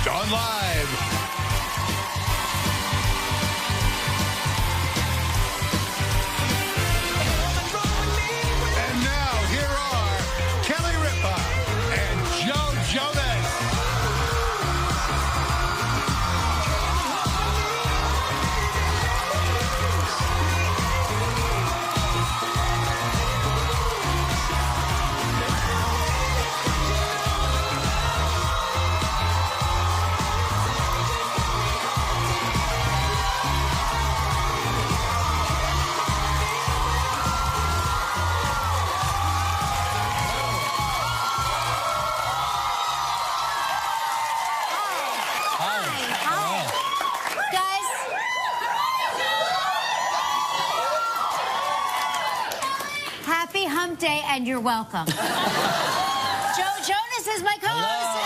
Gone Live. Jonas. Happy Hump Day, and you're welcome. Jonas is my co-host.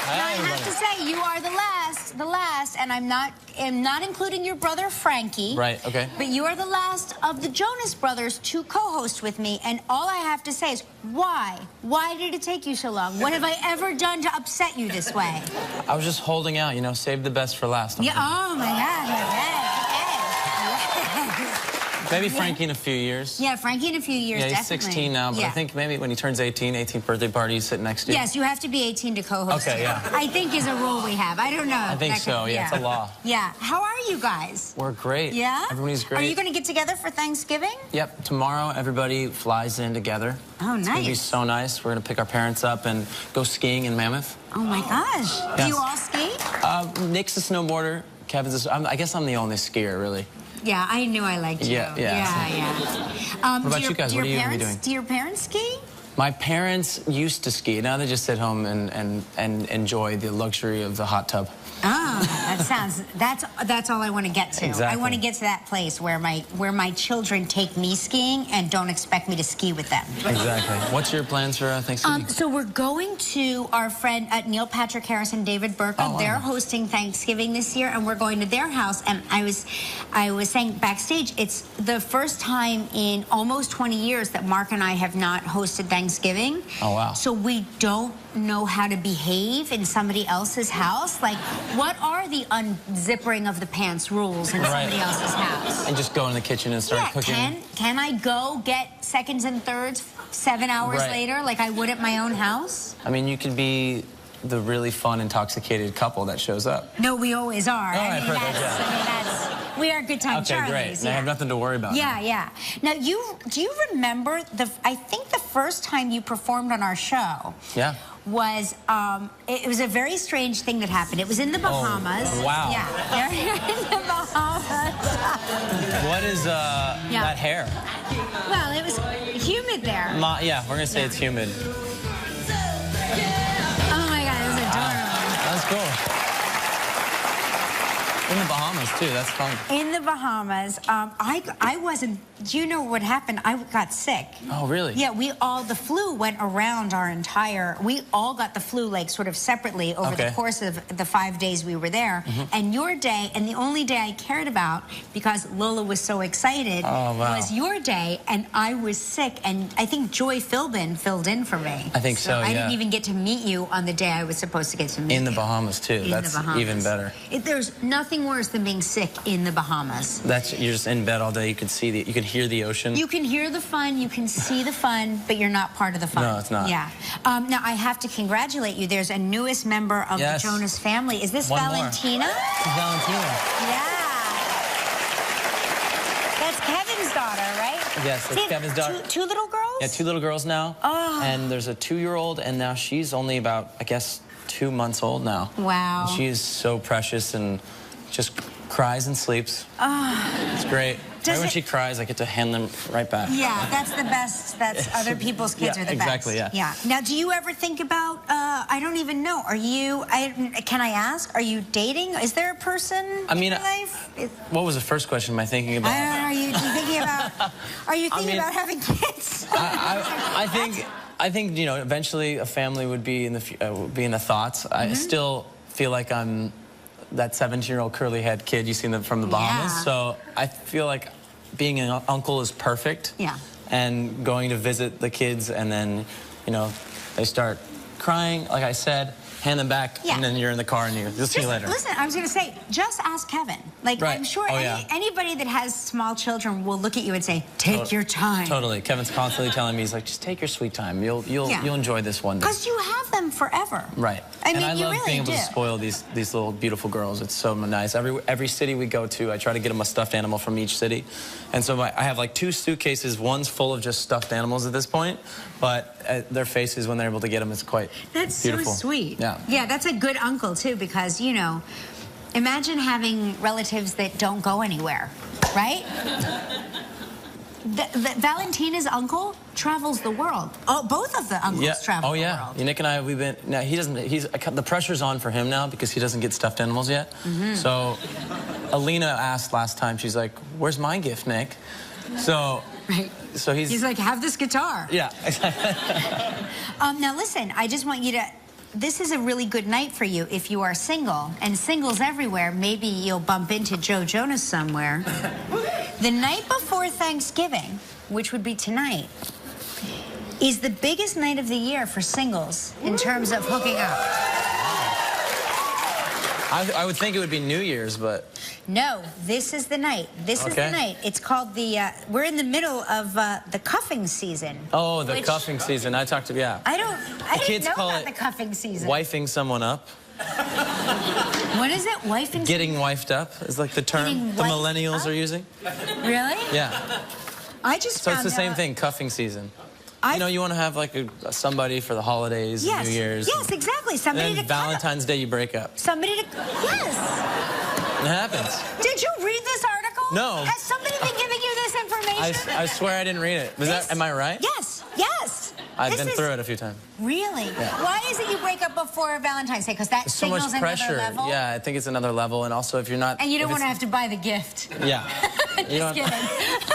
Now, I have to say, you are the last, and I'm not including your brother Frankie. Right, okay. But you are the last of the Jonas brothers to co-host with me, and all I have to say is, why? Why did it take you so long? What have I ever done to upset you this way? I was just holding out, you know, save the best for last. Yeah, oh my God, okay. Maybe Frankie in a few years. Yeah, Frankie in a few years, definitely. Yeah, he's definitely. 16 now, but yeah. I think maybe when he turns 18, 18th birthday party, he's sitting next to you. Yes, you have to be 18 to co-host. Okay, yeah. I think is a rule we have. I don't know. I think so, yeah, it's a law. Yeah. How are you guys? We're great. Yeah? Everybody's great. Are you going to get together for Thanksgiving? Yep, tomorrow everybody flies in together. Oh, nice. It's going to be so nice. We're going to pick our parents up and go skiing in Mammoth. Oh, my gosh. Yes. Do you all ski? Nick's a snowboarder. Kevin's I guess I'm the only skier, really. Yeah, I knew I liked you. Yeah. Yeah. What about you guys? What are you going to be doing? Do your parents ski? My parents used to ski. Now they just sit home and enjoy the luxury of the hot tub. Oh, that's all I want to get to. Exactly. I want to get to that place where my children take me skiing and don't expect me to ski with them. Exactly. What's your plans for Thanksgiving? So we're going to our friend Neil Patrick Harris and David Burka. Oh, wow. They're hosting Thanksgiving this year, and we're going to their house. And I was saying backstage, it's the first time in almost 20 years that Mark and I have not hosted Thanksgiving. Oh, wow. So we don't know how to behave in somebody else's house. Like, what are the unzippering of the pants rules in somebody else's house? And just go in the kitchen and start cooking. Can I go get seconds and thirds 7 hours later like I would at my own house? I mean, you could be the really fun, intoxicated couple that shows up. No, we always are. We are good time Charlies. Okay, great. And I have nothing to worry about. Yeah. Now, do you remember I think the first time you performed on our show? Yeah. Was it was a very strange thing that happened. It was in the Bahamas. Oh, wow. Yeah, in the Bahamas. What is that hair? Well, it was humid there. Yeah, we're gonna say it's humid. Oh my God, it was adorable. That's cool. In the Bahamas too. That's fun. In the Bahamas, I wasn't. Do you know what happened? I got sick. Oh, really? Yeah, the flu went around our entire. We all got the flu like sort of separately over the course of the 5 days we were there. And your day, and the only day I cared about because Lola was so excited, was your day, and I was sick. And I think Joy Philbin filled in for me. I think so. I didn't even get to meet you on the day I was supposed to get to meet you. In the Bahamas too. That's even better. There's nothing worse than being sick in the Bahamas. You're just in bed all day. You can see you can hear the ocean. You can hear the fun, you can see the fun, but you're not part of the fun. No, it's not. Yeah. Now I have to congratulate you. There's a newest member of the Jonas family. Is this Valentina? This is Valentina. Yeah. That's Kevin's daughter, right? Yes, that's Kevin's daughter. Two little girls? Yeah, 2 little girls now. Oh. And there's a 2-year-old, and now she's only about, I guess, 2 months old now. Wow. And she is so precious and just cries and sleeps. Oh. It's great. Right when she cries, I get to hand them right back. Yeah, that's the best. That's other people's kids are the exactly, best. Yeah. Now, do you ever think about, I don't even know, are you, can I ask, are you dating? Is there a person in your life? What was the first question? Am I thinking about? I don't know, are you thinking about having kids? I think, you know, eventually a family would be in the thoughts. I still feel like I'm that 17-year-old curly-head kid you seen from the Bahamas. Yeah. So I feel like being an uncle is perfect. Yeah. And going to visit the kids, and then, you know, they start crying, like I said, hand them back, and then you're in the car and you'll see you later. Listen, I was going to say, just ask Kevin. Like, I'm sure anybody that has small children will look at you and say, take your time. Totally. Kevin's constantly telling me, he's like, just take your sweet time. You'll enjoy this one day. Because you have them forever. Right. I mean, I you love really being able do. to spoil these little beautiful girls. It's so nice. Every city we go to, I try to get them a stuffed animal from each city. And so I have like 2 suitcases. One's full of just stuffed animals at this point, but their faces when they're able to get them is quite beautiful. So sweet. Yeah. Yeah, that's a good uncle too, because, you know, imagine having relatives that don't go anywhere, right? Valentina's uncle travels the world. Oh, both of the uncles travel the world. Nick and I, we've been. Now he doesn't. The pressure's on for him now because he doesn't get stuffed animals yet. So, Alina asked last time. She's like, "Where's my gift, Nick?" So. Right. So he's like, "Have this guitar." Yeah. Now listen, I just want you to. This is a really good night for you if you are single, and singles everywhere. Maybe you'll bump into Joe Jonas somewhere. The night before Thanksgiving, which would be tonight, is the biggest night of the year for singles in terms of hooking up. I would think it would be New Year's, but... No, this is the night. This is the night. It's called the, we're in the middle of the cuffing season. Oh, the cuffing season. I talked to, I didn't know about the cuffing season. Wifing someone up. What is it? Wifing? Getting wifed up is like the term the millennials are using. Really? Yeah. I just So it's the same thing, cuffing season. You know, you want to have like somebody for the holidays, New Year's. Yes, exactly. Somebody and then Valentine's Day, you break up. Somebody to... Yes. It happens. Did you read this article? No. Has somebody been giving you this information? I swear I didn't read it. Am I right? Yes. Yes. I've been through it a few times. Really? Yeah. Why is it you break up before Valentine's Day? Because that signals so much pressure. Another level? Yeah, I think it's another level. And also, if you're not... And you don't want to have to buy the gift. Yeah. Just kidding.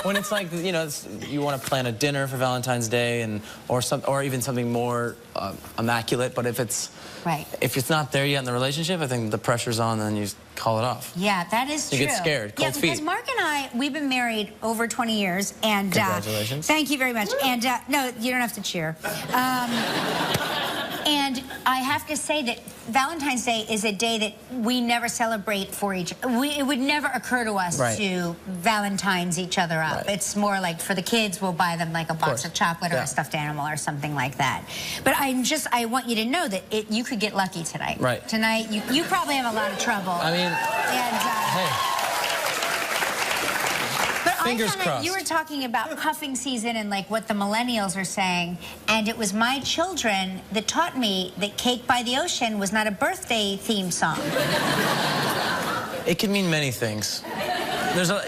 When it's like, you know, you want to plan a dinner for Valentine's Day, or even something more immaculate, but if it's not there yet in the relationship, I think the pressure's on, then you call it off. Yeah, that is true. You get scared. Cold feet. Because Mark and I, we've been married over 20 years, and congratulations. Thank you very much. And no, you don't have to cheer. And I have to say that Valentine's Day is a day that we never celebrate for each other. It would never occur to us to Valentine's each other up. It's more like for the kids, we'll buy them like a box of chocolate or a stuffed animal or something like that. But I want you to know that you could get lucky tonight. Right. Tonight, you probably have a lot of trouble. I mean, hey. Fingers crossed. You were talking about cuffing season and like what the millennials are saying, and it was my children that taught me that Cake by the Ocean was not a birthday theme song. It can mean many things.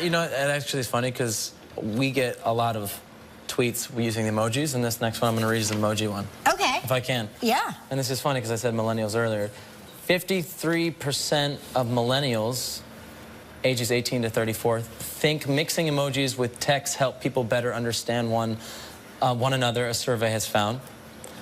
You know, it actually is funny because we get a lot of tweets using the emojis, and this next one I'm going to read is an emoji one. Okay. If I can. Yeah. And this is funny because I said millennials earlier. 53% of millennials ages 18 to 34 think mixing emojis with text help people better understand one another, a survey has found.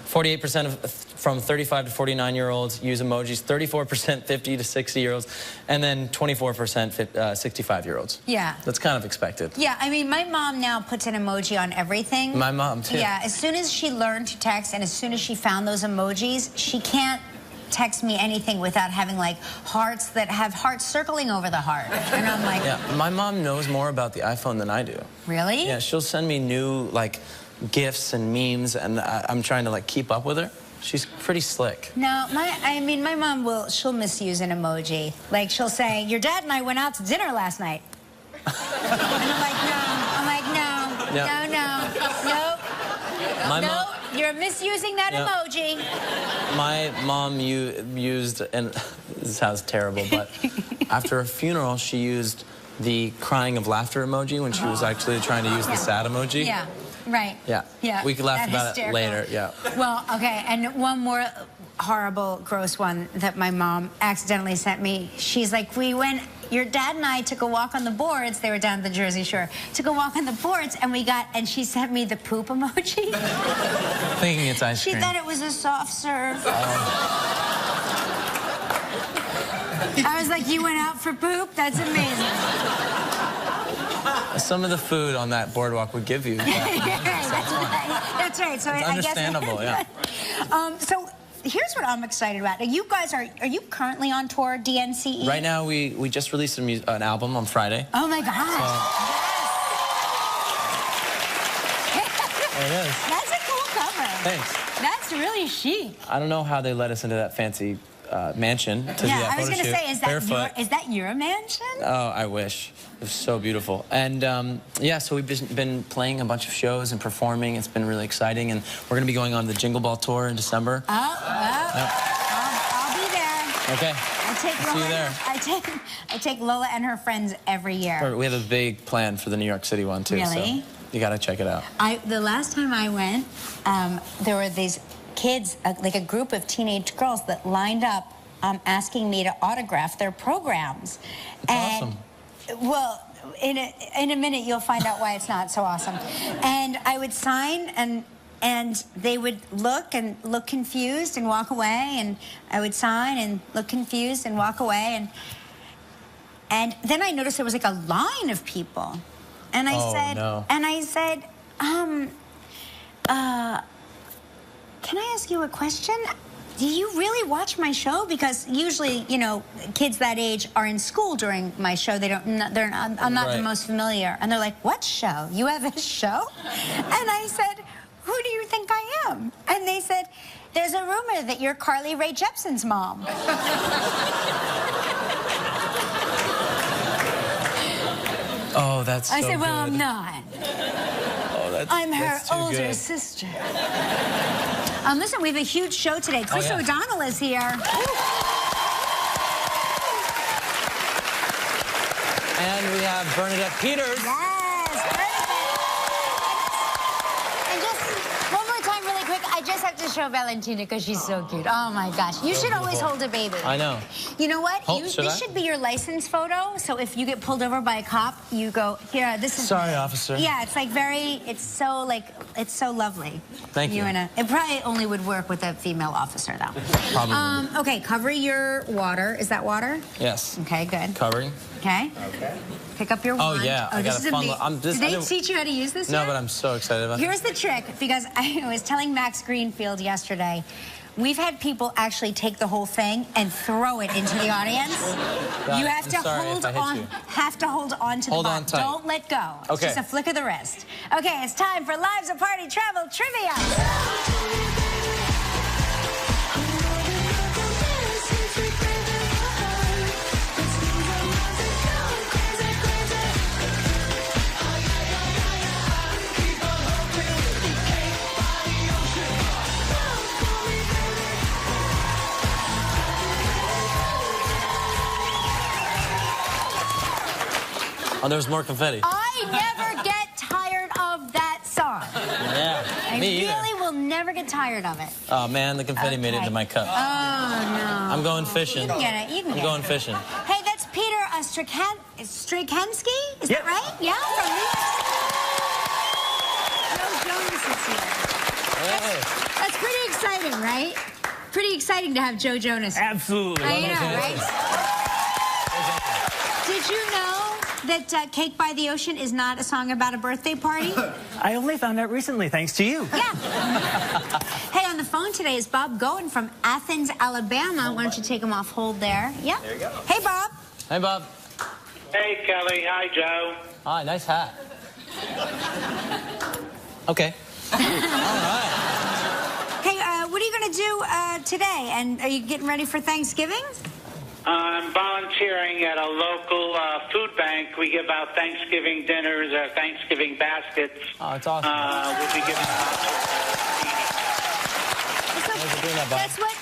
48% from 35 to 49-year-olds use emojis, 34% 50 to 60-year-olds, and then 24% 65-year-olds. Yeah. That's kind of expected. Yeah, I mean, my mom now puts an emoji on everything. My mom, too. Yeah, as soon as she learned to text and as soon as she found those emojis, she can't text me anything without having like hearts that have hearts circling over the heart. And I'm like... Yeah, my mom knows more about the iPhone than I do. Really? Yeah, she'll send me new, like, gifs and memes, and I'm trying to, like, keep up with her. She's pretty slick. No, my mom she'll misuse an emoji. Like, she'll say, your dad and I went out to dinner last night. And I'm like, no. You're misusing that emoji. My mom used, and this sounds terrible, but after a funeral, she used the crying of laughter emoji when she was actually trying to use the sad emoji. Yeah, right. Yeah. We could laugh about it later, yeah. Well, okay, and one more horrible, gross one that my mom accidentally sent me. She's like, your dad and I took a walk on the boards. They were down at the Jersey Shore. Took a walk on the boards, and she sent me the poop emoji. Thinking it's ice cream. She thought it was a soft serve. I was like, you went out for poop? That's amazing. Some of the food on that boardwalk would give you that. That's right. So it's understandable, yeah. So here's what I'm excited about. You guys are you currently on tour, DNCE? Right now, we just released an album on Friday. Oh my gosh. There it is. That's a cool cover. Thanks. That's really chic. I don't know how they let us into that fancy mansion to do that I was photo going to shoot. say, is that your mansion? Oh, I wish. It was so beautiful. And yeah, so we've been playing a bunch of shows and performing. It's been really exciting. And we're going to be going on the Jingle Ball Tour in December. Yep. I'll be there. Okay. See you there. I take Lola and her friends every year. We have a big plan for the New York City one, too. Really? So you got to check it out. The last time I went, there were these kids, like a group of teenage girls that lined up asking me to autograph their programs. That's awesome. Well, in a minute you'll find out why it's not so awesome. And I would sign, and they would look confused and walk away, and I would sign and look confused and walk away, and then I noticed there was like a line of people, and I said, can I ask you a question? Do you really watch my show? Because usually, you know, kids that age are in school during my show. I'm not the most familiar. And they're like, what show? You have a show? And I said, who do you think I am? And they said, there's a rumor that you're Carly Rae Jepsen's mom. Oh, that's so I said, well, good. I'm not. Oh, I'm her older sister. Listen, we have a huge show today. Chris O'Donnell is here. And we have Bernadette Peters. Yes, Bernadette. And just one more time really quick, I just have to show Valentina because she's so cute. Oh my gosh. You should always hold a baby. I know. You know what? This should be your license photo. So if you get pulled over by a cop, you go, here, this is... Sorry, officer. Yeah, it's like it's so lovely. Thank you. It probably only would work with a female officer, though. Probably. Okay, cover your water. Is that water? Yes. Okay, good. Covering. Okay. Pick up your wand. Oh, yeah. I got a fun... Did they teach you how to use this No, yet? but I'm so excited about it. Here's the trick, because I was telling Max Greenfield yesterday, we've had people actually take the whole thing and throw it into the audience. You have to hold on to the bottom. Tight. Don't let go. It's Okay. just a flick of the wrist. Okay, it's time for Lives of Party Travel Trivia. Oh, there's more confetti. I never get tired of that song. Yeah, me either. I really will never get tired of it. Oh, man, the confetti made it into my cup. Oh, no. I'm going fishing. You can get it. You can I'm going fishing. Hey, that's Peter Strachensky? Is that right? Yeah, from Jonas is here. Hey. That's pretty exciting, right? Pretty exciting to have Joe Jonas. Absolutely. I know, right? Did you know that Cake by the Ocean is not a song about a birthday party? I only found out recently, thanks to you. Yeah. Hey, on the phone today is Bob Goen from Athens, Alabama. Why don't you take him off hold there? Yeah. There you go. Hey, Bob. Hey, Bob. Hey, Kelly. Hi, Joe. Hi, nice hat. Okay. All right. Hey, what are you going to do today? And are you getting ready for Thanksgiving? I'm volunteering at a local food bank. We give out Thanksgiving dinners or Thanksgiving baskets. Oh, it's awesome. We'll be giving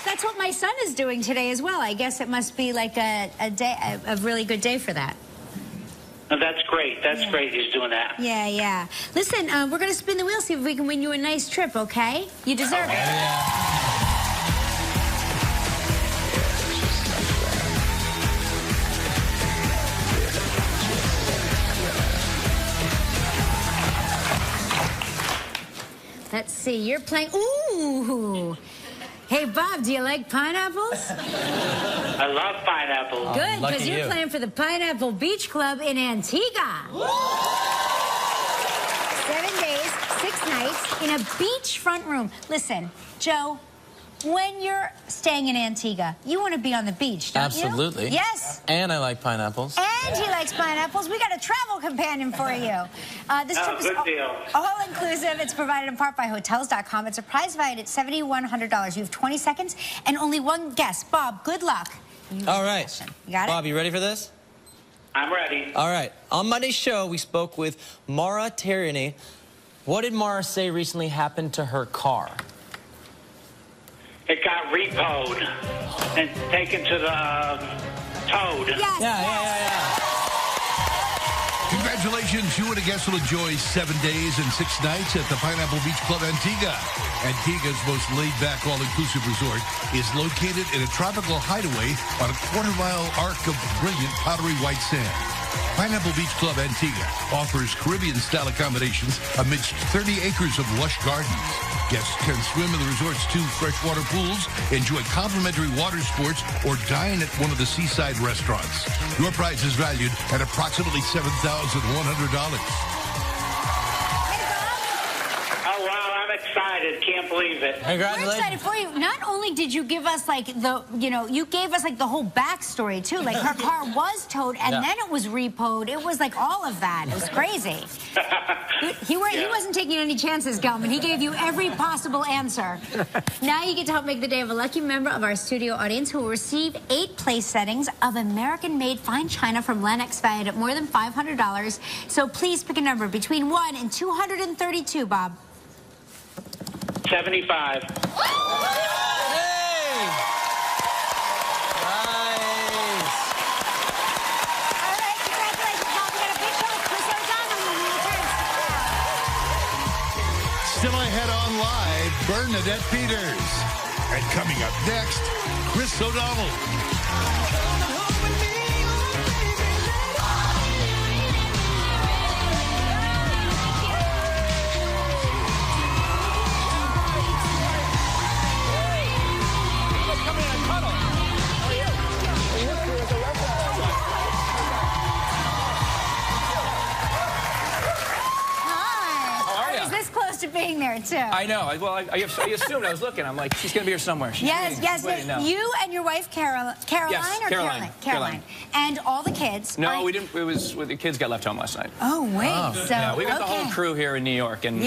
That's what my son is doing today as well. I guess it must be like a really good day for that. Oh, that's great. That's great he's doing that. Yeah, yeah. Listen, we're going to spin the wheel, see if we can win you a nice trip, okay? You deserve it. Yeah. Let's see, you're playing... Ooh! Hey, Bob, do you like pineapples? I love pineapple. Good, because you're playing for the Pineapple Beach Club in Antigua. 7 days, 6 nights in a beachfront room. Listen, Joe, when you're staying in Antigua, you want to be on the beach, don't you? Absolutely. Yes. And I like pineapples. And he likes pineapples. We got a travel companion for you. This trip is all inclusive. It's provided in part by Hotels.com. It's a prize valued at $7,100. You have 20 seconds and only one guess. Bob, good luck. All right. You got it? Bob, you ready for this? I'm ready. All right. On Monday's show, we spoke with Mara Tierney. What did Mara say recently happened to her car? It got repoed and taken to the towed. Yes. Yeah. Congratulations, you and a guest will enjoy 7 days and 6 nights at the Pineapple Beach Club Antigua. Antigua's most laid-back, all-inclusive resort is located in a tropical hideaway on a quarter-mile arc of brilliant powdery white sand. Pineapple Beach Club Antigua offers Caribbean-style accommodations amidst 30 acres of lush gardens. Guests can swim in the resort's 2 freshwater pools, enjoy complimentary water sports, or dine at one of the seaside restaurants. Your prize is valued at approximately $7,100. Oh, wow, I'm excited. Can't believe it. We're excited for you. Not only did you give us like you gave us like the whole backstory too. Like her car was towed and then it was repoed. It was like all of that. It was crazy. He wasn't taking any chances, Gelman. He gave you every possible answer. Now you get to help make the day of a lucky member of our studio audience who will receive 8 place settings of American-made fine china from Lenox valued at more than $500. So please pick a number between 1 and 232, Bob. 75. Hey! Nice. All right, congratulations, Bob. We got a big show with Chris O'Donnell when he returns. Still ahead on live, Bernadette Peters. And coming up next, Chris O'Donnell. Being there too. I know. Well, I assumed. I was looking. I'm like, she's going to be here somewhere. Yes. You and your wife, Caroline. Caroline. And all the kids. No, we didn't. It was the kids got left home last night. Oh, wait. So, yeah, we got the whole crew here in New York. And,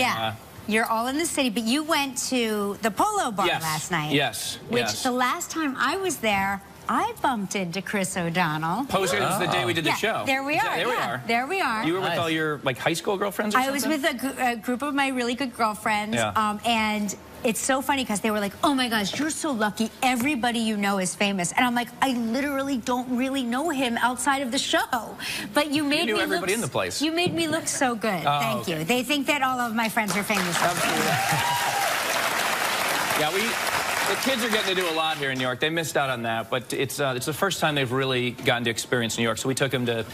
you're all in the city, but you went to the Polo Bar last night. Yes. Which the last time I was there, I bumped into Chris O'Donnell. Posted was the day we did the show. There we are. There we are. You were with all your high school girlfriends or something? I was with a group of my really good girlfriends. And it's so funny because they were like, oh my gosh, you're so lucky. Everybody you know is famous. And I'm like, I literally don't really know him outside of the show. But you made me look... everybody in the place. You made me look so good. Thank you. They think that all of my friends are famous. The kids are getting to do a lot here in New York. They missed out on that, but it's the first time they've really gotten to experience New York. So we took them to,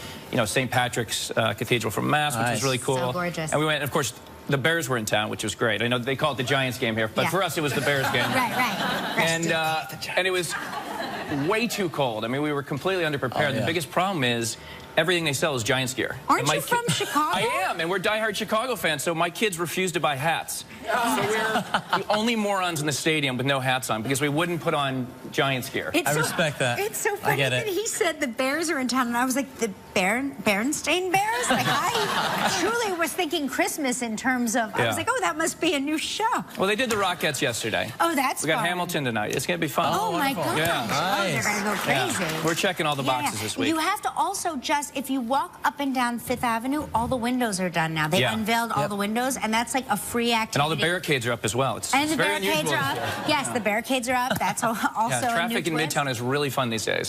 St. Patrick's Cathedral from Mass, which was really cool. So gorgeous. And we went, and of course, the Bears were in town, which was great. I know they call it the Giants game here, but for us, it was the Bears game. Right. And it was way too cold. I mean, we were completely underprepared. The biggest problem is everything they sell is Giants gear. Aren't you from Chicago? I am, and we're diehard Chicago fans, so my kids refuse to buy hats. So we're the only morons in the stadium with no hats on because we wouldn't put on Giants gear. I respect that. It's so funny that he said the Bears are in town, and I was like, the Berenstain Bears? Like, I truly was thinking Christmas in terms of, I was like, oh, that must be a new show. Well, they did the Rockettes yesterday. Oh, that's We got Hamilton tonight. It's going to be fun. Oh, my gosh. Yeah. Oh, they're going to go crazy. We're checking all the boxes this week. You have to also if you walk up and down Fifth Avenue, all the windows are done now. They unveiled all the windows, and that's like a free activity. And all the barricades are up as well. It's the very barricades are up. Yes, the barricades are up. That's also traffic a new in Midtown is really fun these days.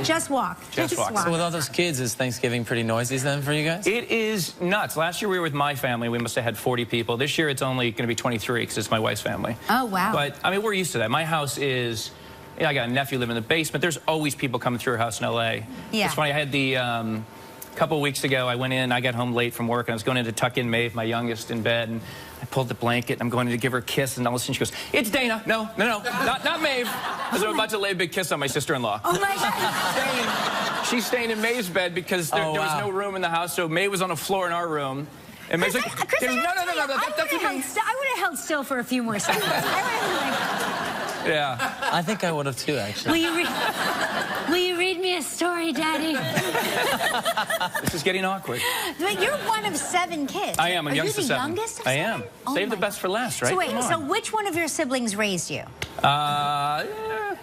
Just walk. Just walk. So with all those kids, is Thanksgiving pretty noisy then for you guys? It is nuts. Last year we were with my family. We must have had 40 people. This year it's only going to be 23 because it's my wife's family. Oh, wow. But, I mean, we're used to that. My house is... I got a nephew living in the basement. There's always people coming through our house in L.A. Yeah. It's funny. I had the... A couple of weeks ago, I went in, I got home late from work, and I was going in to tuck in Maeve, my youngest, in bed, and I pulled the blanket, and I'm going in to give her a kiss, and all of a sudden she goes, it's Dana. No, not Maeve. Because I'm about to lay a big kiss on my sister-in-law. Oh, my God. She's staying in Maeve's bed because there was no room in the house, so Maeve was on the floor in our room. And Maeve's like, no, I would have held still for a few more seconds. Yeah. I think I would have too, actually. Will you read me a story, Daddy? This is getting awkward. But you're one of 7 kids. I am. I'm youngest Are of you the 7. youngest of I 7? am. Oh Save the my best for last, right? So wait, Come so on. which one of your siblings raised you? I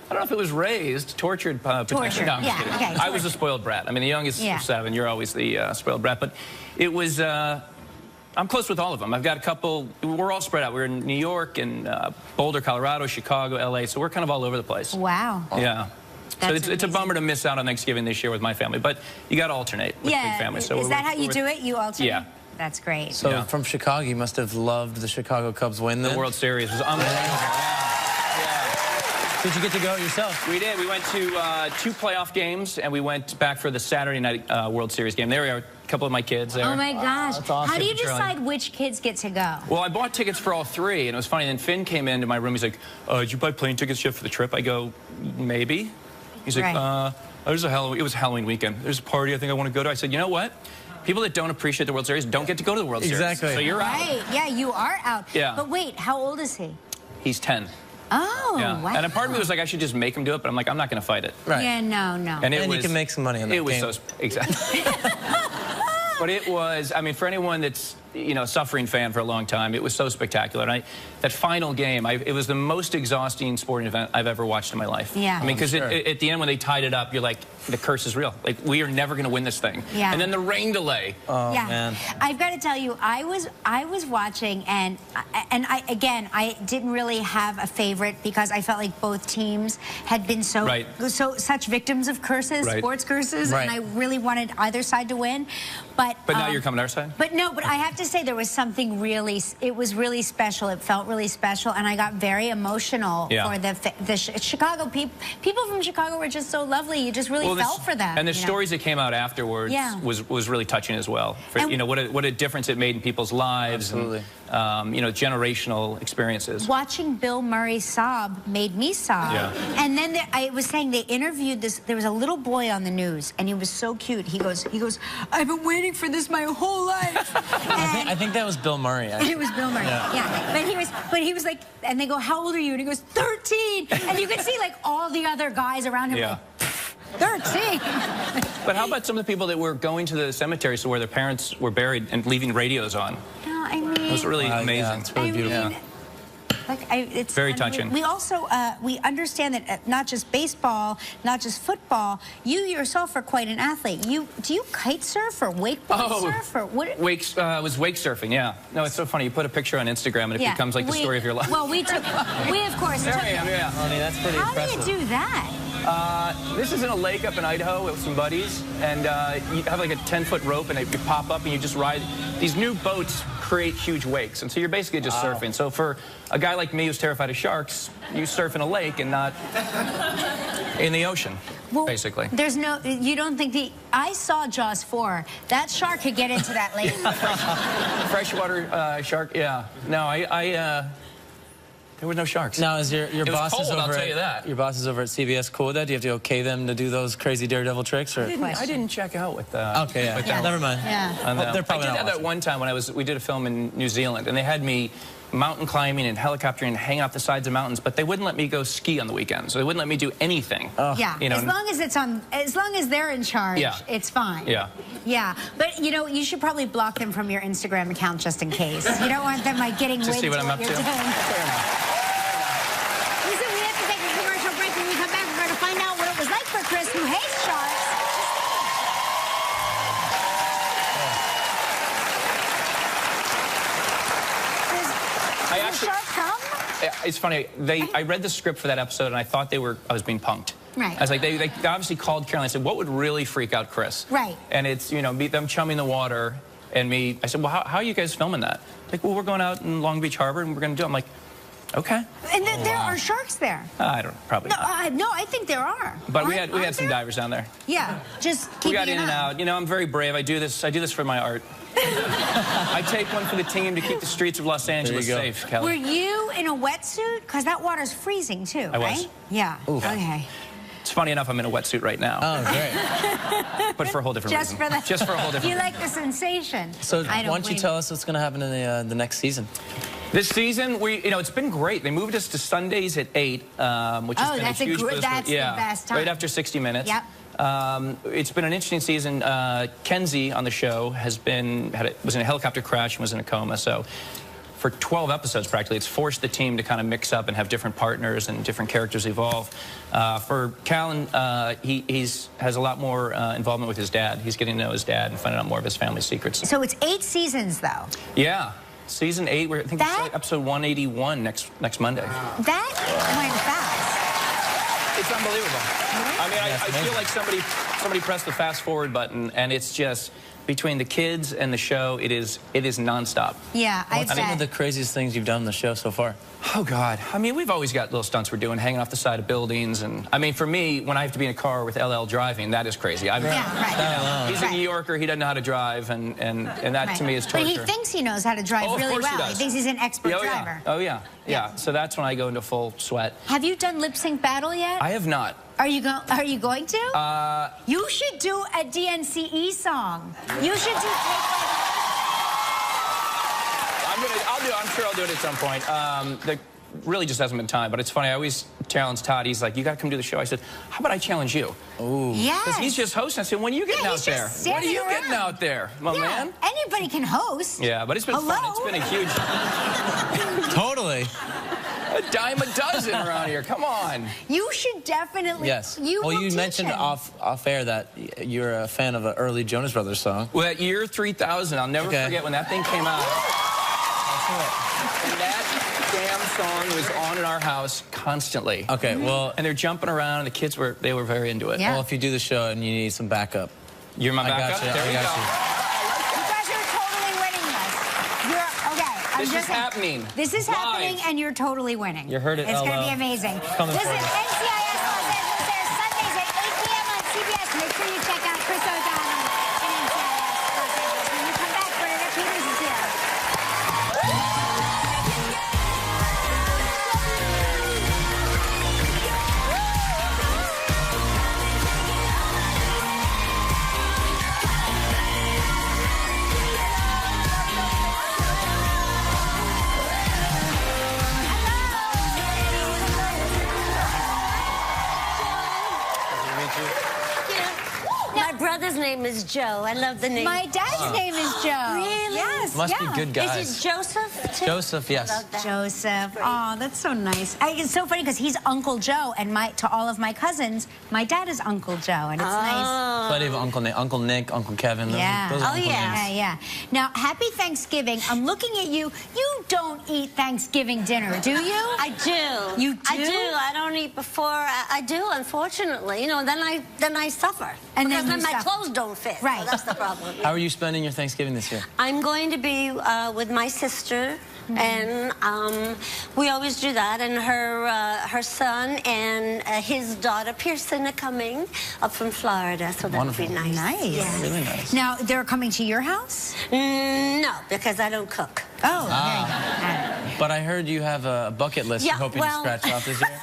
don't know if it was raised, tortured. Tortured. No, I'm just Yeah, kidding. okay, I was a spoiled brat. I mean, the youngest Yeah. of 7. You're always the spoiled brat. But it was. I'm close with all of them. I've got a couple. We're all spread out. We're in New York and Boulder, Colorado, Chicago, LA. So we're kind of all over the place. Wow. Yeah. So That's it's a bummer to miss out on Thanksgiving this year with my family, but you got to alternate with big families. So is that how you do it? You alternate? Yeah. That's great. So Yeah. from Chicago, you must have loved the Chicago Cubs win then? The World Series was unbelievable. Did you get to go yourself? We did. We went to 2 playoff games, and we went back for the Saturday night World Series game. There we are, a couple of my kids there. Oh my gosh. That's awesome. How do you Charlie. decide which kids get to go? Well, I bought tickets for all 3, and it was funny. Then Finn came into my room. He's like, did you buy plane tickets yet for the trip? I go, maybe. He's like, Right. it was Halloween weekend. There's a party I think I want to go to. I said, you know what? People that don't appreciate the World Series don't get to go to the World Series. Exactly. So you're out. Right. Yeah, you are out. Yeah. But wait, how old is he? He's 10. Oh, Yeah. wow. And a part of me was like, I should just make him do it, but I'm like, I'm not going to fight it. Right. Yeah, no. And you can make some money on that It was game. so exactly. But it was, I mean, for anyone that's, you know, a suffering fan for a long time, it was so spectacular. And that final game, it was the most exhausting sporting event I've ever watched in my life. Yeah. I mean, because Sure. at the end when they tied it up, you're like, the curse is real. Like, we are never going to win this thing. Yeah. And then the rain delay. Oh, Yeah. man. I've got to tell you, I was watching, and I didn't really have a favorite because I felt like both teams had been such victims of curses, Right. sports curses, Right. and I really wanted either side to win. But But now you're coming to our side? But I have to say there was something it was really special. It felt really special, and I got very emotional for the Chicago people. People from Chicago were just so lovely. You just really felt for them. And the you know? stories that came out afterwards was really touching as well. For, And you know, what a difference it made in people's lives. Absolutely. And, you know, generational experiences. Watching Bill Murray sob made me sob. Yeah. And then I was saying they interviewed this. There was a little boy on the news, and he was so cute. He goes, I've been waiting for this my whole life. I think that was Bill Murray. Actually. It was Bill Murray. Yeah. But he was like, and they go, how old are you? And he goes, 13. And you could see like all the other guys around him. Yeah. Like, 13. But how about some of the people that were going to the cemeteries where their parents were buried and leaving radios on? No, I mean, It was really amazing. Yeah, it's really beautiful. mean, it's Very and touching. We also we understand that not just baseball, not just football. You yourself are quite an athlete. Do you kite surf or wakeboard surf or what? It was wake surfing. Yeah. No, it's so funny. You put a picture on Instagram and it becomes like the story of your life. Well, we of course There took I am. Yeah. I mean, that's pretty How impressive. do you do that? This is in a lake up in Idaho with some buddies, and you have like a 10-foot rope, and you pop up, and you just ride. These new boats create huge wakes, and so you're basically just surfing. So for a guy like me who's terrified of sharks, you surf in a lake and not in the ocean, basically. There's no. You don't think I saw Jaws 4. That shark could get into that lake. Freshwater shark. Yeah. No, there were no sharks. Now, is your was boss cold, is over I'll tell at you that. your boss is over at CBS cool with that? Do you have to okay them to do those crazy daredevil tricks? Or I didn't check out with okay, yeah. with that. Never mind. Yeah. Well, they're probably I did not have that watching. one time when we did a film in New Zealand, and they had me mountain climbing and helicoptering and hang off the sides of mountains, but they wouldn't let me go ski on the weekends. So they wouldn't let me do anything. Yeah. You know, As long as they're in charge, it's fine. Yeah. Yeah. But you know, you should probably block them from your Instagram account just in case. You don't want them like getting To wind see what to I'm up you're to. doing. Listen, we have to take a commercial break. When we come back, we're going to find out what it was like for Chris, who hates sharks. Does the shark come? It's funny. I read the script for that episode, and I thought I was being punked. Right. I was like, they obviously called Caroline and said, what would really freak out Chris? Right. And it's, you know, them chumming the water, and me. I said, well, how are you guys filming that? Like, well, we're going out in Long Beach Harbor, and we're going to do it. I'm like, okay. And there are sharks there. I don't know, probably No, not. no, I think there are. But we had Aren't some there? divers down there. Yeah, just keep We got in and out. You know, I'm very brave. I do this for my art. I take one for the team to keep the streets of Los Angeles go. safe, Kelly. Were you in a wetsuit? Because that water's freezing too, I was. right? Yeah. Oof. Okay. It's funny enough, I'm in a wetsuit right now. Oh, great. But for a whole different Just reason. for the. Just for a whole different You reason. like the sensation. So I why don't you blame tell us what's going to happen in the next season? This season, it's been great. They moved us to Sundays at 8, which has been a huge boost. That's the best time. Right after 60 Minutes. Yep. It's been an interesting season. Kenzie on the show was in a helicopter crash and was in a coma. So for 12 episodes, practically, it's forced the team to kind of mix up and have different partners and different characters evolve. For Callan, he has a lot more involvement with his dad. He's getting to know his dad and finding out more of his family secrets. So it's 8 seasons, though. Yeah. Season 8, I think it's like episode 181 next Monday. That went fast. It's unbelievable. I mean, I feel like somebody pressed the fast forward button, and it's just between the kids and the show, it is nonstop. Yeah, I bet. What's some of the craziest things you've done on the show so far? Oh, God. I mean, we've always got little stunts we're doing, hanging off the side of buildings. And I mean, for me, when I have to be in a car with LL driving, that is crazy. He's a New Yorker. He doesn't know how to drive, and that to me is torture. But he thinks he knows how to drive really well. He thinks he's an expert driver. Oh, yeah. So that's when I go into full sweat. Have you done Lip Sync Battle yet? I have not. Are you going to? You should do a DNCE song. You should do. I'm sure I'll do it at some point. There really just hasn't been time, but it's funny. I always challenge Todd. He's like, you got to come do the show. I said, how about I challenge you? Ooh. Yes. Because he's just hosting. I said, when are you getting out there? When are you getting out there, my man? Anybody can host. Yeah, but it's been fun. It's been a huge... Totally. A dime a dozen around here. Come on. You should definitely. Yes. You mentioned off air that you're a fan of an early Jonas Brothers song. Well, at year 3000, I'll never forget when that thing came out. And that damn song was on in our house constantly. Okay, well... And they're jumping around, and the kids were very into it. Yeah. Well, if you do the show and you need some backup... You're my backup? There you go. You guys are totally winning this. This is happening. This is happening, and you're totally winning. You heard it, It's going to be amazing. Coming This for is you. NCIS Los Angeles Air, Sundays at 8 p.m. on CBS. Make sure you check out Chris O'Donnell and NCIS Los Angeles. When you come back, Bernadette Peters is here. My brother's name is Joe. I love the name. My dad's name is Joe. Really? Yes. Must be good guys. Is it Joseph, too? Joseph, yes. I love that. Joseph. Oh, that's so nice. It's so funny because he's Uncle Joe, and to all of my cousins, my dad is Uncle Joe, and it's nice. Plenty of Uncle Nick, Uncle Kevin. Those are Uncle names. Yeah. Now, happy Thanksgiving. I'm looking at you. You don't eat Thanksgiving dinner, do you? I do. You do? I do. I don't eat before. I do, unfortunately. You know, then I suffer. And because then my clothes don't fit. Right. So that's the problem. How are you spending your Thanksgiving this year? I'm going to be with my sister. And we always do that, and her son and his daughter Pearson are coming up from Florida, so that'll be nice. Nice. Yes. Really nice. Now, they're coming to your house? No, because I don't cook. Oh, okay. But I heard you have a bucket list you're hoping to scratch off this year.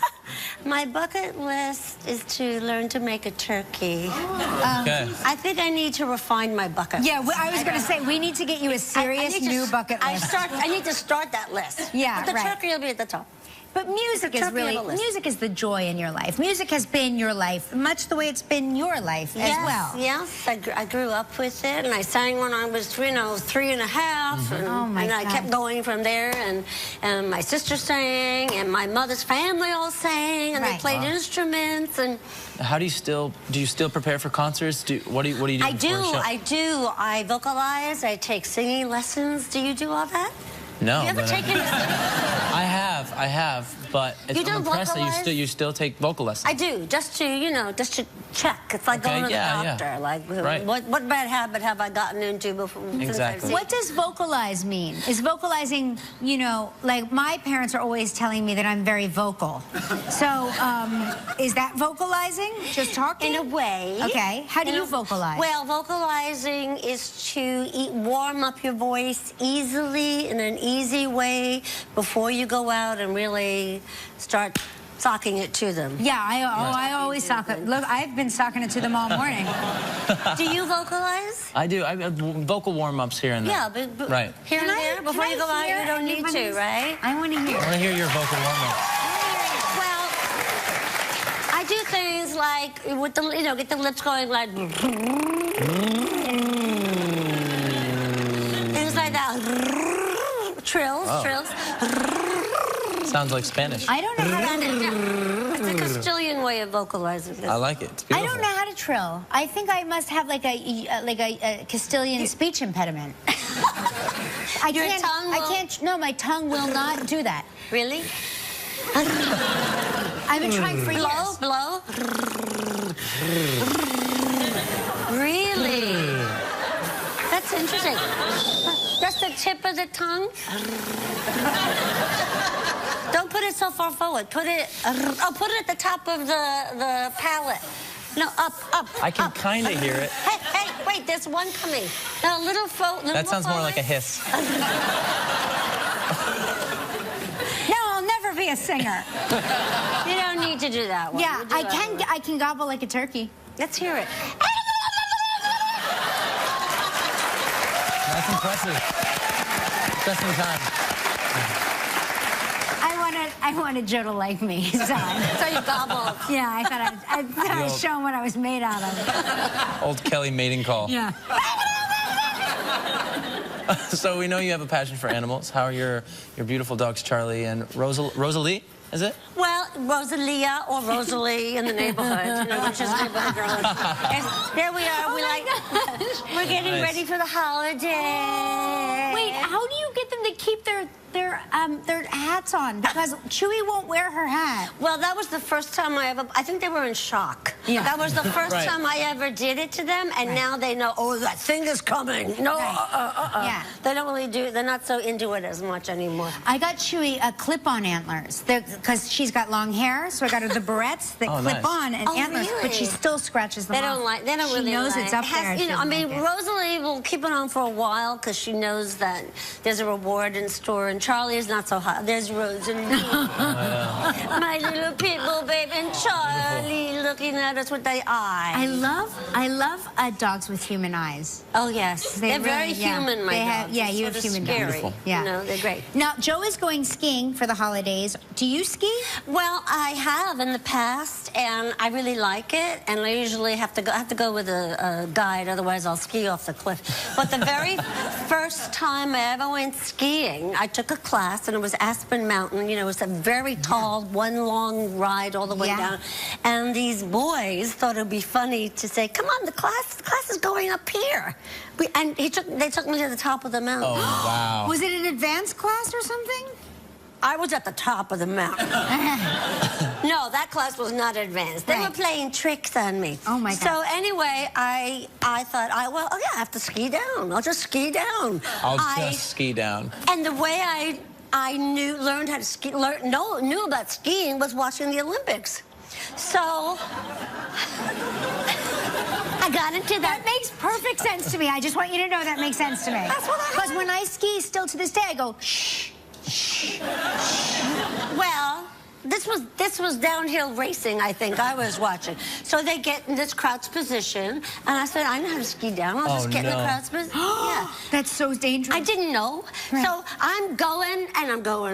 My bucket list is to learn to make a turkey. Okay. I think I need to refine my bucket Yeah, list. I was going to say, we need to get you a serious new bucket list. I need to start that list. Yeah, but the right. turkey will be at the top. But music is music is the joy in your life. Music has been your life, much the way it's been your life as well. Yes, I grew up with it, and I sang when I was, 3 and a half, and, Oh my and I God. kept going from there, and my sister sang, and my mother's family all sang, and they played instruments, and... How do you still prepare for concerts? What do you do before a show? I do. I vocalize, I take singing lessons. Do you do all that? No. You ever taken I have, but I'm impressed that you still take vocal lessons. I do, just to check. It's like going to the doctor. Like, what bad habit have I gotten into before? Exactly. What does vocalize mean? Is vocalizing, like my parents are always telling me that I'm very vocal. So, is that vocalizing? Just talking? In a way. Okay. How do you vocalize? Well, vocalizing is to warm up your voice easily in an easy way before you go out and really start socking it to them. Yeah, I always sock it. Look, I've been socking it to them all morning. Do you vocalize? I do. I have vocal warm-ups here and there. Yeah, but right. Here and there, before you go out, you don't need to, right? I want to hear. I want to hear your vocal warm-up. Well, I do things like with the, get the lips going like things like that. Trills. Sounds like Spanish. I don't know how to. It's a Castilian way of vocalizing this. I like it. It's I beautiful. don't know how to trill. I think I must have like a Castilian speech impediment. I can't. No, my tongue will not do that. Really? I've been trying for years. Blow. Really? That's interesting. Just the tip of the tongue. Don't put it so far forward. Put it at the top of the palate. No, up. I can kind of hear it. Hey, wait, there's one coming. No, a little forward. That sounds more like a hiss. No, I'll never be a singer. You don't need to do that one. Yeah, I can gobble like a turkey. Let's hear it. That's impressive. Just in time. I wanted Joe to like me, so you gobbled. Yeah, I thought I'd show him what I was made out of. Old Kelly mating call. Yeah. So we know you have a passion for animals. How are your beautiful dogs, Charlie and Rosalie? Is it? Well, Rosalia or Rosalie in the neighborhood, which is neighborhood girl. There we are. We're getting ready for the holiday. Wait, how do you get them to keep their hats on? Because Chewie won't wear her hat. Well, that was the first time I think they were in shock. Yeah. That was the first time I ever did it to them, and now they know, oh, that thing is coming. No, Yeah. They don't really they're not so into it as much anymore. I got Chewie clip-on antlers because she's got long hair, so I got her the barrettes that clip on and antlers, really? but she still scratches them off. They don't she really knows like it's up there. I mean, Rosalie will keep it on for a while because she knows that there's a reward in store, and Charlie is not so hot. There's Rosalie. My little people, babe, and Charlie looking at us with their eyes. I love dogs with human eyes. Oh, yes. They're very human, my dogs. Yeah, you have human dogs. Beautiful. Yeah. They're great. Now, Joe is going skiing for the holidays. Do you ski? Well, I have in the past, and I really like it. And I usually have to go with a guide, otherwise I'll ski off the cliff. But the very first time I ever went skiing, I took a class, and it was Aspen Mountain. It was a very tall, one long ride all the way down. And these boys thought it would be funny to say, "Come on, the class is going up here." And they took me to the top of the mountain. Oh, wow. Was it an advanced class or something? I was at the top of the mountain. No, that class was not advanced. They were playing tricks on me. Oh, my God. So anyway, I thought, I have to ski down. I'll just ski down. I'll just ski down. And the way I learned how to ski, knew about skiing was watching the Olympics. So I got into that. That makes perfect sense to me. I just want you to know that makes sense to me. That's what Because when I ski, still to this day, I go, shh. Well, this was downhill racing, I think I was watching. So they get in this crouch position, and I said, I know how to ski down. I'll just get in the crouch position. Yeah. That's so dangerous. I didn't know. Right. So I'm going. I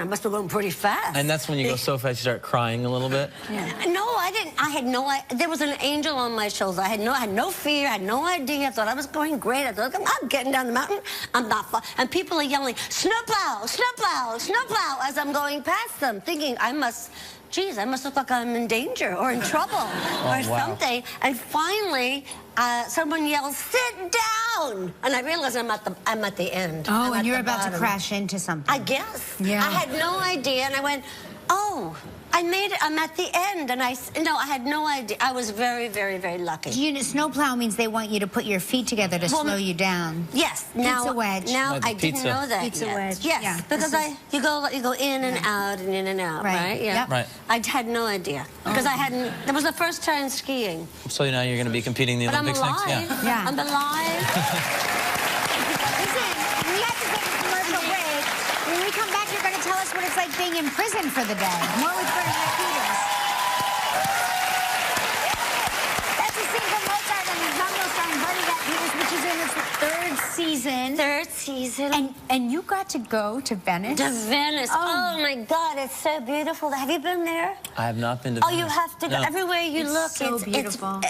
must be going pretty fast. And that's when you go so fast you start crying a little bit? No, I didn't. I had no idea. There was an angel on my shoulder. I had no fear. I had no idea. I thought I was going great. I thought, I'm getting down the mountain. I'm not far. And people are yelling, snowplow, snowplow, snowplow, as I'm going past them, thinking I must look like I'm in danger or in trouble or something. And finally, someone yells, "Sit down!" And I realized I'm at the end. Oh, and you're about to crash into something. I guess. Yeah. I had no idea, and I went, oh, I made it. I'm at the end, and I had no idea. I was very, very, very lucky. Snowplow means they want you to put your feet together to slow you down. Yes. Pizza wedge. Now I didn't know that. Pizza wedge. Yes. Yeah. Because you go in and out and in and out. Right. Yeah. Yep. Right. I had no idea because I hadn't. That was the first time skiing. So now you're going to be competing in the But Olympics I'm next? alive. Yeah. I'm alive. Listen, we have to take a commercial break. When we come back, you're going to tell us what it's like being in prison for the day. More with Bernadette. season. Third season. And you got to go to Venice? To Venice. Oh my God, it's so beautiful. Have you been there? I have not been to Oh, Venice. you have to go. No. Everywhere you look, so beautiful.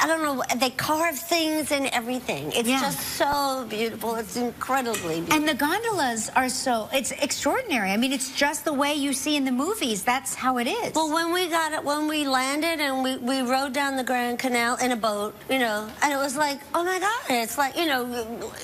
I don't know, they carve things and everything. It's just so beautiful. It's incredibly beautiful. And the gondolas are it's extraordinary. I mean, it's just the way you see in the movies. That's how it is. Well, when we landed and we rode down the Grand Canal in a boat, you know, and it was like, oh my God, it's like, you know,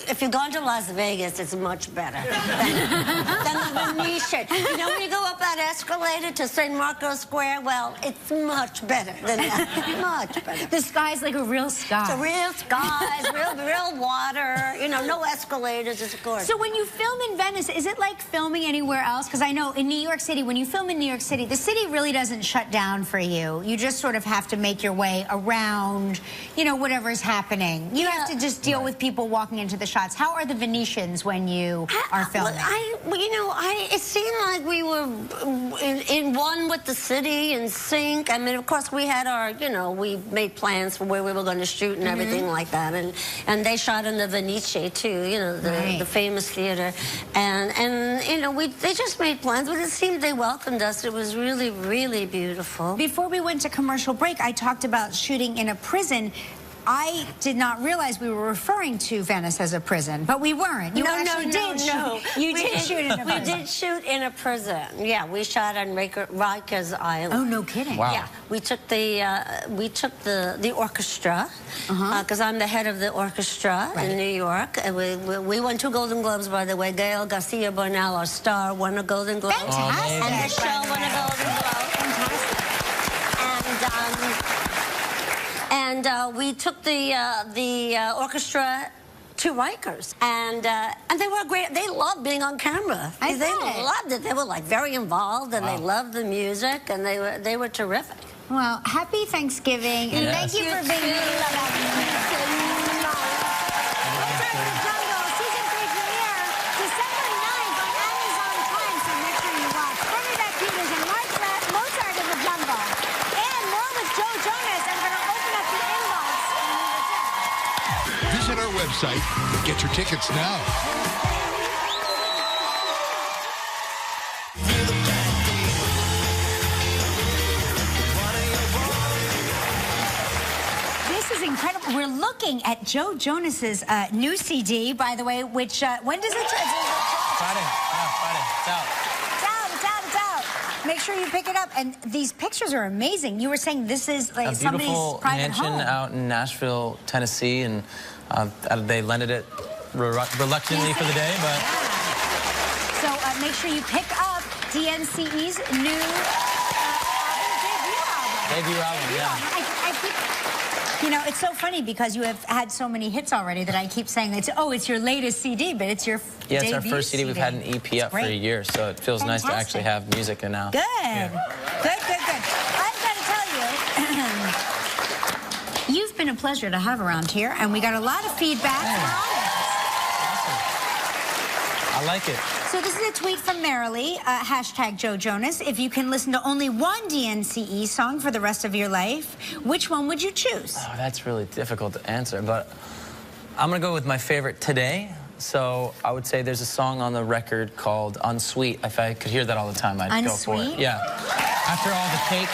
if you've gone to Las Vegas, it's much better than the Venetian. You know, when you go up that escalator to St. Marco Square, well, it's much better than that. Much better. The sky's like a real sky. It's a real skies, real water, you know, no escalators, it's gorgeous. So when you film in Venice, is it like filming anywhere else? Because I know in New York City, when you film in New York City, the city really doesn't shut down for you. You just sort of have to make your way around, you know, whatever's happening. You have to just deal with people walking into the shots. How are the Venetians when you are filming? It seemed like we were in one with the city, in sync. I mean, of course, we had our, you know, we made plans for where we were going to shoot and everything like that. And they shot in the Venice, too, you know, the famous theater. And you know, they just made plans, but it seemed they welcomed us. It was really, really beautiful. Before we went to commercial break, I talked about shooting in a prison. I did not realize we were referring to Venice as a prison, but we weren't. You actually did shoot in a prison. We did shoot in a prison. Yeah, we shot on Rikers Island. Oh, no kidding. Wow. Yeah, we took the orchestra because I'm the head of the orchestra in New York. And we won 2 Golden Globes, by the way. Gail Garcia Bernal, our star, won a Golden Globe. Fantastic. And the show won a Golden Globe. And we took the orchestra to Rikers, and they were great. They loved being on camera. They loved it. They were like very involved, and they loved the music, and they were terrific. Well, happy Thanksgiving, and thank you for being here. Season 3 premiere December 9th on Amazon Prime, so make sure you watch. Bernadette and Mozart of the Jungle, and more with Joe Jonas. I'm going to open up the inbox and read it down. Visit our website and get your tickets now. This is incredible. We're looking at Joe Jonas's new CD, by the way, which, when does it Friday. Yeah, Friday. It's out. It's out. Make sure you pick it up. And these pictures are amazing. You were saying this is like somebody's private home. A beautiful mansion out in Nashville, Tennessee, and they lended it reluctantly for the day, but... So make sure you pick up DNCE's new debut album, yeah. You know, it's so funny because you have had so many hits already that I keep saying it's your latest CD, but it's your Yeah, it's debut our first CD. We've had an EP up for a year, so it feels nice to actually have music now. Good. Yeah. Good. I've got to tell you, you've been a pleasure to have around here, and we got a lot of feedback. Awesome. I like it. So this is a tweet from Marilee, hashtag Joe Jonas. If you can listen to only one DNCE song for the rest of your life, which one would you choose? Oh, that's really difficult to answer, but I'm going to go with my favorite today. So I would say there's a song on the record called Unsweet. If I could hear that all the time, I'd go for it. Yeah. After all the cake,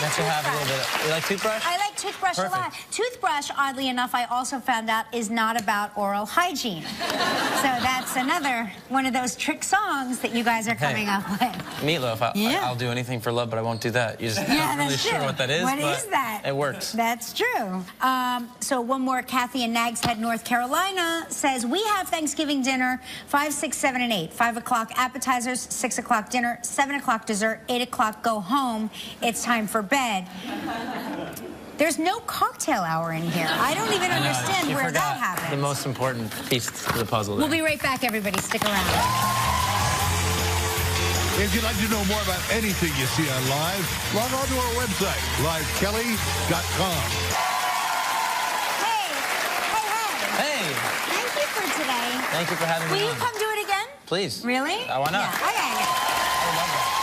that should have a little bit. You like Toothbrush? I like Toothbrush a lot. Toothbrush, oddly enough, I also found out is not about oral hygiene. So that's another one of those trick songs that you guys are coming up with. Meatloaf, I'll do anything for love, but I won't do that. You're just not really sure what that is. What is that? It works. That's true. So one more, Kathy in Nags Head, North Carolina says, we have Thanksgiving dinner 5, 6, 7, and 8. 5 o'clock appetizers, 6 o'clock dinner, 7 o'clock dessert, 8 o'clock go home. It's time for bed. There's no cocktail hour in here. I don't even understand where that happens. The most important piece to the puzzle. We'll be right back, everybody. Stick around. If you'd like to know more about anything you see on Live, log on to our website, livekelly.com. Hey. Thank you for today. Thank you for having me on. Will you come do it again? Please. Really? Why not? Yeah. Okay. I would love that.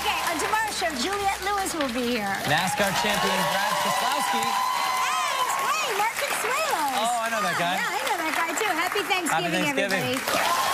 Okay, on tomorrow's show, Juliette Lewis will be here. NASCAR champion Brad Keselowski. Hey, Mark Consuelos. Oh, I know that guy. Yeah, I know that guy. try too. Happy Thanksgiving, Happy Thanksgiving. everybody.